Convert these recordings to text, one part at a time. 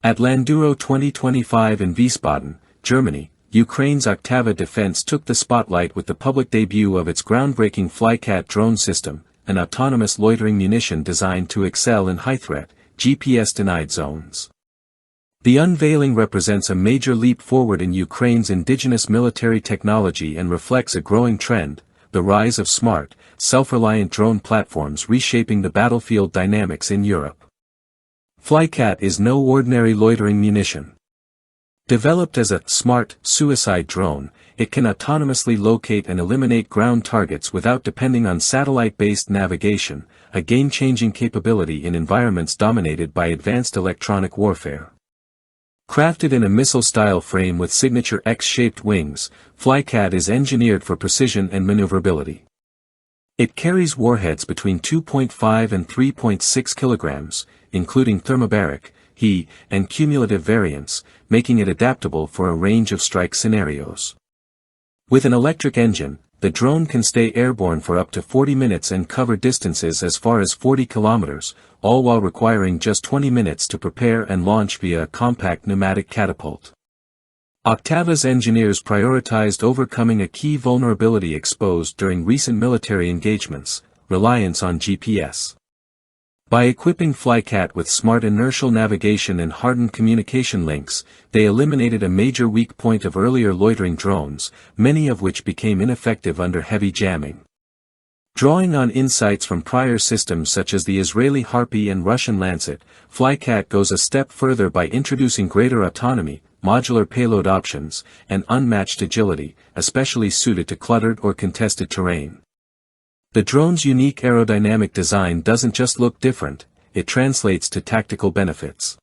At LANDEURO 2025 in Wiesbaden, Germany, Ukraine's OCTAVA Defence took the spotlight with the public debut of its groundbreaking Flycat drone system, an autonomous loitering munition designed to excel in high-threat, GPS-denied zones. The unveiling represents a major leap forward in Ukraine's indigenous military technology and reflects a growing trend, the rise of smart, self-reliant drone platforms reshaping the battlefield dynamics in Europe. Flycat is no ordinary loitering munition. Developed as a smart, suicide drone, it can autonomously locate and eliminate ground targets without depending on satellite-based navigation, a game-changing capability in environments dominated by advanced electronic warfare. Crafted in a missile-style frame with signature X-shaped wings, Flycat is engineered for precision and maneuverability. It carries warheads between 2.5 and 3.6 kilograms, including thermobaric, He, and cumulative variants, making it adaptable for a range of strike scenarios. With an electric engine, the drone can stay airborne for up to 40 minutes and cover distances as far as 40 kilometers, all while requiring just 20 minutes to prepare and launch via a compact pneumatic catapult. OCTAVA's engineers prioritized overcoming a key vulnerability exposed during recent military engagements, reliance on GPS. By equipping Flycat with smart inertial navigation and hardened communication links, they eliminated a major weak point of earlier loitering drones, many of which became ineffective under heavy jamming. Drawing on insights from prior systems such as the Israeli Harpy and Russian Lancet, Flycat goes a step further by introducing greater autonomy, modular payload options, and unmatched agility, especially suited to cluttered or contested terrain. The drone's unique aerodynamic design doesn't just look different, it translates to tactical benefits.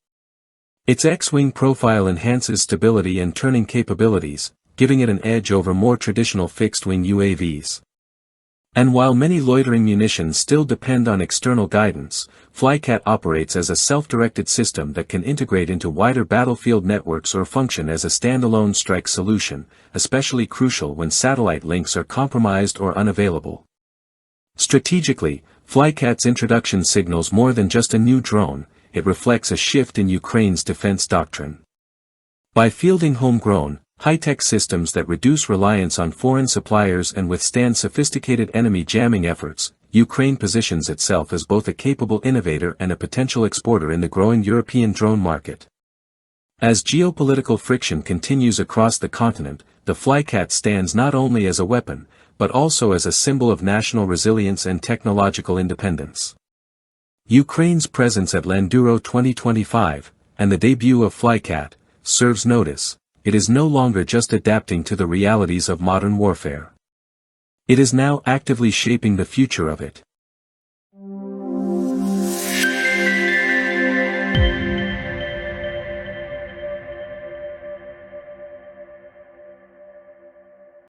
Its X-wing profile enhances stability and turning capabilities, giving it an edge over more traditional fixed-wing UAVs. And while many loitering munitions still depend on external guidance, Flycat operates as a self-directed system that can integrate into wider battlefield networks or function as a standalone strike solution, especially crucial when satellite links are compromised or unavailable. Strategically, Flycat's introduction signals more than just a new drone, it reflects a shift in Ukraine's defense doctrine. By fielding homegrown, high-tech systems that reduce reliance on foreign suppliers and withstand sophisticated enemy jamming efforts, Ukraine positions itself as both a capable innovator and a potential exporter in the growing European drone market. As geopolitical friction continues across the continent, the Flycat stands not only as a weapon, but also as a symbol of national resilience and technological independence. Ukraine's presence at LANDEURO 2025, and the debut of Flycat, serves notice. It is no longer just adapting to the realities of modern warfare. It is now actively shaping the future of it.